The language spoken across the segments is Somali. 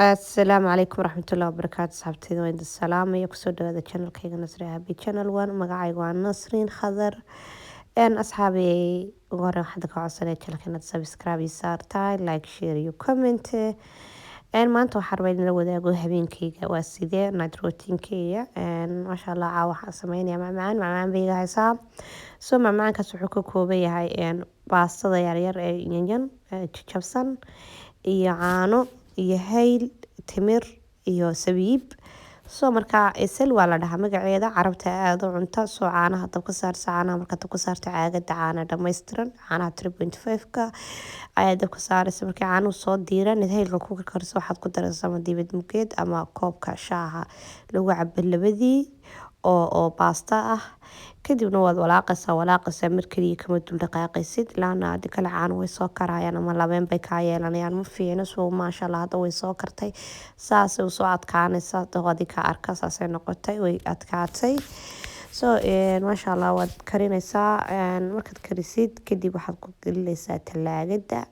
Asalaamu calaykum waraxmatullaahi wabarakaatu asxaabtayda waa idin salaamaya kusoo dhawaada channelkayga Nasri Happy Channel 1 magacayga waa Nasriin Khadar asxaabay ugu horreyn waxaan ka codsanaya channelka inaad subscribe iyo saartaa like share iyo comment maanta waxaan rabaa in la wadaago habeenkayga waa sidee night routine-kayga masha Allah caawa waxaan sameynaya macmacaan bay iga haysaa so macmacaankaas wuxuu ka kooban yahay baastada yaryar ee yanyan jajabsan iyo caano iyo hayl timir iyo sabiib soo markaa isal waa la dhahaa magaceeda carabta aad u cunta soo caanaha dabka saarta caanaha marka dabka saarta caagada caana dhameystiran caanaha 3.5ka ayaa dabka saaraysa markii caanuhu soo diiran haylka ku karkarso waxaad ku daraysaa dibad mugeed ama koobka shaaha lagu cabo labadii oo baasta ah kadibna waad walaaqaysaa markii kama dul dhaqaaqaysid laana aad kala caan way soo karayaan ama labeen bay ka yeelanayaan ma fiicna soo maasha Allah hadda way soo kartay saas oo soo adkaanaysa doqodi ka arka saasay noqotay way adkaatay so maasha Allah waad karinaysaa markaad karisid kadib waxaad ku gelinaysaa talaagada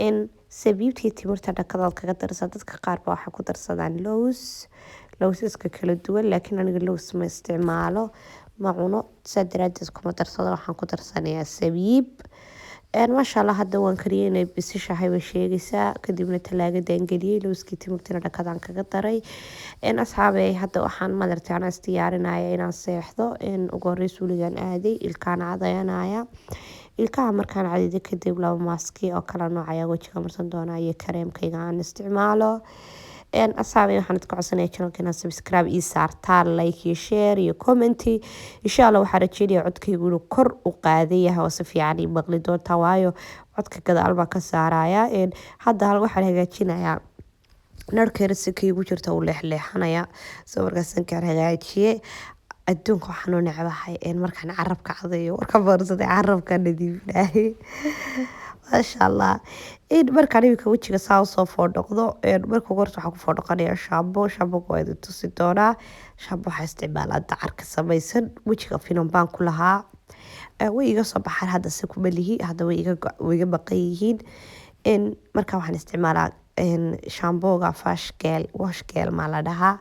in sabiibtii timirta dhakada kaga darsan dadka qaar baa waxa ku darsadaan lowska kala duwan laakiin aniga lows ma isticmaalo ma cuno sadaraadis kuma darsado waxaan ku darsanayaa sabiib maasha Allah hadda waan kariyay inay bisishahay way sheegaysaa kadibna talaagadan geliyay lowskii timirtina dhakadan kaga daray asxaabay hadda waxaan madartay aan isdiyaarinaya inaan seexdo ugu horreys weligaan aaday ilkaan cadayanaya ilkaha markaan cadida kadib laba maaski oo kala nooc ayaa wajiga marsan doonaa iyo kareemkayga aan isticmaalo asxaabay waxaan idin codsanayaa channelka inaad subscribe iyo saartaa like iyo share iyo comment insha Allah waxaan rajeynayaa codkaygu inuu kor u qaaday yahay oo si fiican ii maqli doontaa waayo codka gadaal baan ka saaraya hadda waxaan hagaajinayaa narkeena si kaygu jirta uu leexleexanaya soo markaasan kaan hagaajiyay adduunka waxaan u necbahay markaan carabka cadayo warka baarsaday carabka nadiifinahay maasha Allah markaan imika wajiga saa usoo foodhoqdo marka ugu horta waxaan ku foodhoqanayaa shaambo waa idin tusi doonaa shaambo waxaa isticmaalaa dacarka samaysan wajiga finan baan ku lahaa way iga soo baxaan hadda se kuma lihi hadda way iga baqan yihiin marka waxaan isticmaalaa shaambooga washgel maa la dhahaa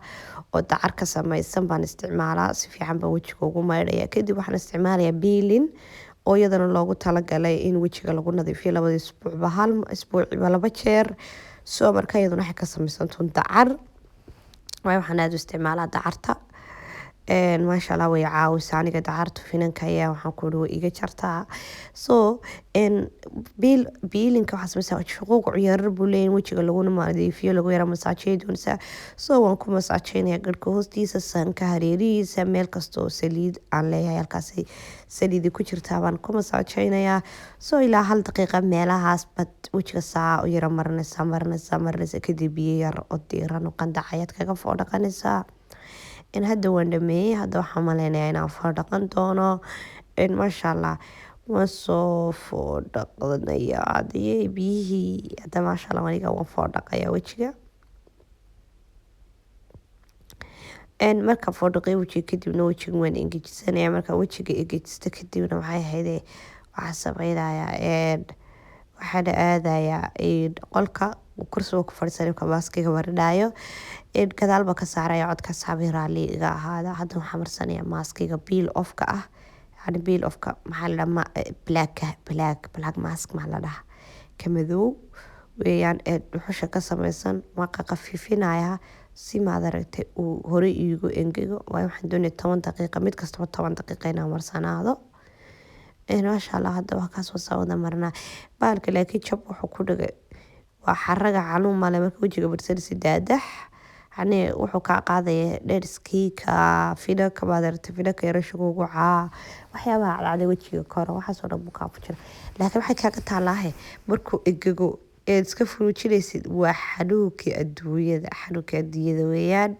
oo dacarka samaysan baan isticmaalaa si fiican baan wajiga ugu maydhaya kadib waxaan isticmaalayaa biilin oo iyadana loogu talagalay in wajiga lagu nadiifiyo labada isbuuciba laba jeer soo marka iyaduna waxay ka samaysantuun dacar waayo waxaan aada u isticmaalaa dacarta maasha Allah way caawisa aniga dacarta finanka ayaa waxaan ku way iga jartaa so biilinka waxaa samaysaa xuquuq ciyaarar buu leeyahay wajiga laguna nadiifiyo lagu yara masaajeeyo doonaysaa so waan ku masaajeynaya garhka hoostiisa sanka hareerihiisa meel kastoo saliid aan leeyahay halkaasay saliidi ku jirtaa baan ku masaajeynayaa so ilaa 1 daqiiqa meelahaas bad wajiga saa u yara marinaysaa kadib biyo yar oo diiran oo qandac ayaad kaga foodhaqanaysaa hadda waan dhameeyay hadda waxaan maleynayaa inaan foodhaqan doono maasha Allah waan soo foodhaqanaya adiyay biyihii hadda maasha Allah aniga waan foodhaqaya wajiga marka foodhaqay wajiga kadibna wajiga waan engejisanaya marka wajiga engejisto kadibna waxay ahayd waxaan sameynayaa waxaan aadayaa qolka kursiga ku fadhiisanay maaskiga marinaayo gadaal baa ka saaraya codka saabay raali iga ahaada hadda waxaan marsanayaa maaskiga peel offka ah yani peel offka maxaa la dhahaa black mask maxaa la dhahaa ka madow weeyaan dhuxusha ka samaysan waan qafiifinaya si maad aragtay uu hore iigu engego waayo waxaan doonayaa 10 daqiiqa mid kastaba 10 daqiiqa inaan marsanaado maasha Allah hadda waa kaas wasa wada marnaa baalka laakiin jab wuxuu ku dhigay waa xaraga canuun male marka wajiga marsanaysa daadax yani wuxuu kaa qaadaya dherskiika finanka maadarta finanka yarashiga ugu waxyaabaha cadcada wajiga koro waxaasoo dhan buu kaa fujira laakiin waxay kaaga taalaahe markuu engego iska furuujinaysid waa xanuunkii adduunyada weeyaan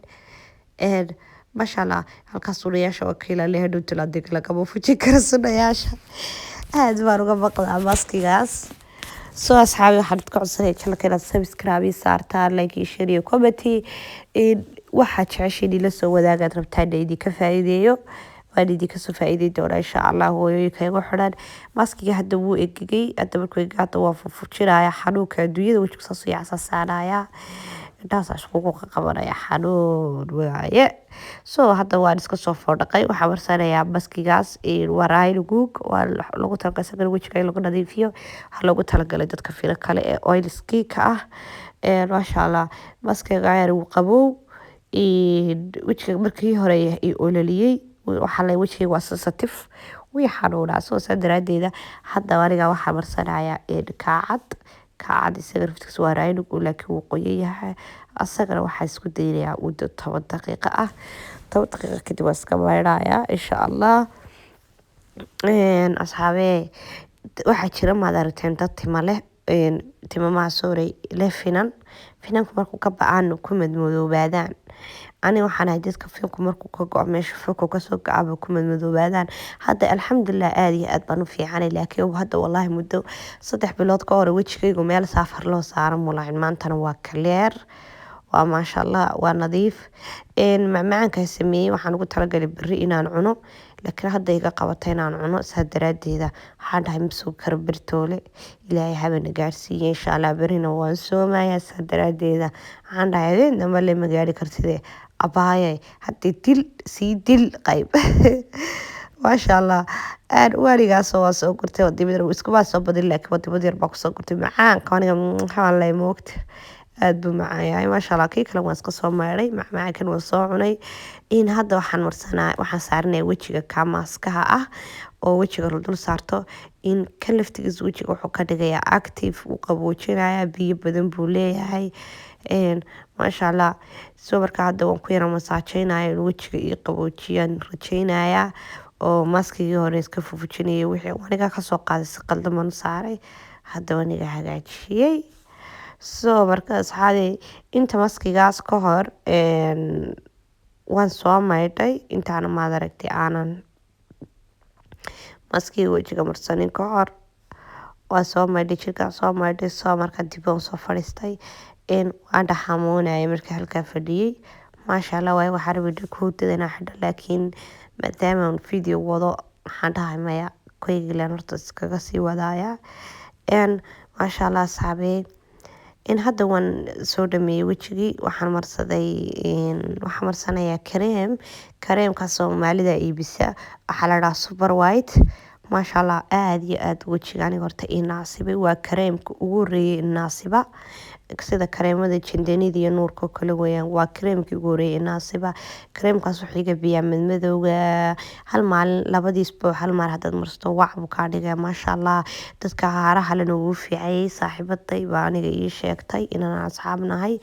maasha Allah halkaas sunayaasha wakiila leh dhuntul adig lagama fujin kara sunayaasha aad baan uga baqdaa maskigaas soo asxaabi waxaan idin codsanayaa channelka inaad subscribe iyo saartaa like iyo share iyo comment waxaa jeceshiin ila soo wadaagaad rabtaan idinka faa'iideeyo waan idinka soo faa'iidey doonaa insha Allah hooyooyinka igu xidhan maskiga hadda wuu engegay hadda markuu engego hadda waa furfurjinaya xanuunka adduunyada wajiga saas u yacsasaanaya indhahaas iskugu qabanaya xanuun waaye. So hadda waan iska soo foodhaqay, waxaa marsanayaa maskigaas waa raayil guug, waa lagu talagalay isagana wejiga in lagu nadiifiyo, waxaa loogu talagalay dadka filo kale ee oil skin-ka ah. Maasha Allah maskiga yar wuu qabow, wejiga markii hore ii ololiyey, waxaa la wejiga waa sensitive wii xanuunaa. Soo daraadeeda hadda aniga waxaa marsanayaa kaacad isaga raftigiisa waa raayil guug laakiin wuu qoyan yahay. asagana waxaa isku daynayaa muddo 10 daqiiqo ah. 10 daqiiqo kadib waa iska maydhayaa insha Allah. asxaabee waxaa jira maad aragteen dad tima leh, timamaha sooray leh finanku markuu ka ba'aan ku madmadoobaadaan. ani waxaan ahay dadka finku markuu ka go'o meesha finku kasoo go'aba ku madmadoobaadaan. hadda alxamdulilah aad iyo aad baan u fiicanay, laakiin hadda wallaahi muddo 3 bilood ka hor wejigaygu meel saafar loo saaran mulaacin, maantana waa clear, waa maasha Allah, waa nadiif. macmacaanka sameeyey waxaan ugu talagalay berri inaan cuno, laakiin hadda iga qabatay inaan cuno. saa daraadeeda waxaan dhahay masuu karo bertoole, ilaahay habana gaarsiiye insha Allah. berrina waan soomayaa, saa daraadeeda waxaan dhahay habeen dambe le magaari kartide abaaye haddii dil qayb maasha Allah. waaligaasoo waa soo gurtay wadimada iskuma soo badin, laakiin wadimada yar baa kusoo gurtay. macaanka aniga waxaan lay moogta aad buu macaan yahay maasha Allah. kii kale waan iska soo maydhay, macmacaankan waan soo cunay. hadda waxaan saaranaya wejiga ka maaskaha ah oo wejiga la dul saarto. kan laftigiisa wejiga wuxuu ka dhigayaa active, wuu qaboojinayaa, biyo badan buu leeyahay. maasha Allah. soo marka hadda waan ku yara masaajeynaya in wejiga ii qaboojiyaan rajeynayaa, oo maaskigii hore iska fufujinayay wixii aniga kasoo qaaday si qaldan baan u saaray, hadda waan iga hagaajiyey. soo marka asxaabey inta maskigaas ka hor waan soo maydhay, intaana maad aragtay aanan maskiga wejiga marsanin ka hor waan soo maydhay, jirkaan soo maydhay. soo marka dib waan soo fadhiistay, waan dhaxamoonayay markii halkaa fadhiyey. maasha Allah waayo waxaa rabay dharka hurdada inaan xidho, laakiin maadaama aan video wado waxaan dhahay maya koygiilan horta iskaga sii wadaaya. maasha Allah asxaabey hadda waan soo dhameeyey wejigii, waxaan marsanayaa kareemkaas Soomaalida iibisa, waxaa la dhahaa super white. maasha Allah aad iyo aad wejiga aniga horta ii naasibay, waa kareemka ugu horeeyay naasiba, sida kareemada jindanida iyo nuurka kale weeyaan. waa kareemkii ugu horeeyay naasiba. kareemkaas wuxuu iga biyaa madmadowga hal maalin, labadiisba hal maalin haddaad marsato wac buu kaa dhigaya. maasha Allah dadka haaraha lena wuu fiicayay. saaxiibaday baa aniga ii sheegtay inaan asxaab nahay,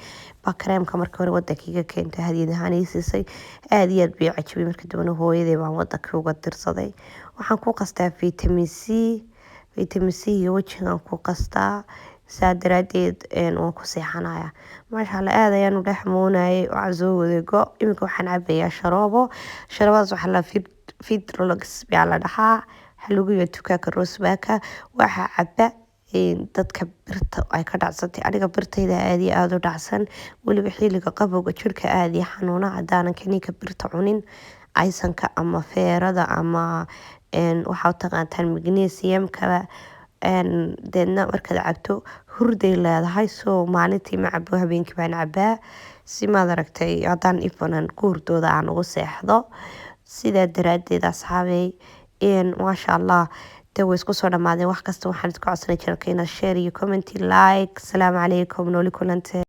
baa kareemka markii hore wadanka iga keentay, hadiyad ahaan ii siisay. aad iyo aad bii cajabay. markii dambena hooyaday baan wadanka uga dirsaday. waxaan ku qastaa vitamin C iyo wejigaan ku qastaa, saa daraadeed waan ku seexanaya. maasha Allah aad ayaan u dhexmoonayay, waxaan soo waday go. iminka waxaan cabayaa sharabadaas waxaa la Fidrolox baa la dhahaa, waxaa lagu yahay dukaanka Rosemarket. waxaa caba dadka birta ay ka dhacsantay. aniga birtayda aad iyo aad u dhacsan, weliba xilliga qabowga jirka aad iyo xanuuna haddaanan kaniinka birta cunin, aysanka ama feerada ama waxaa taqaantaan magnesiumka. deedna markaad cabto hurday leedahay. soo maalintii ma cabo, habeenkii baan cabaa, si maad aragtay haddaan ifanan ku hurdooda aan ugu seexdo. sidaa daraadeed asxaabey maasha Allah dee way isku soo dhamaadeen wax kasta. waxaan idinku codsanay channelka inaad share iyo comment like. asalaamu calaykum, nooli kulante.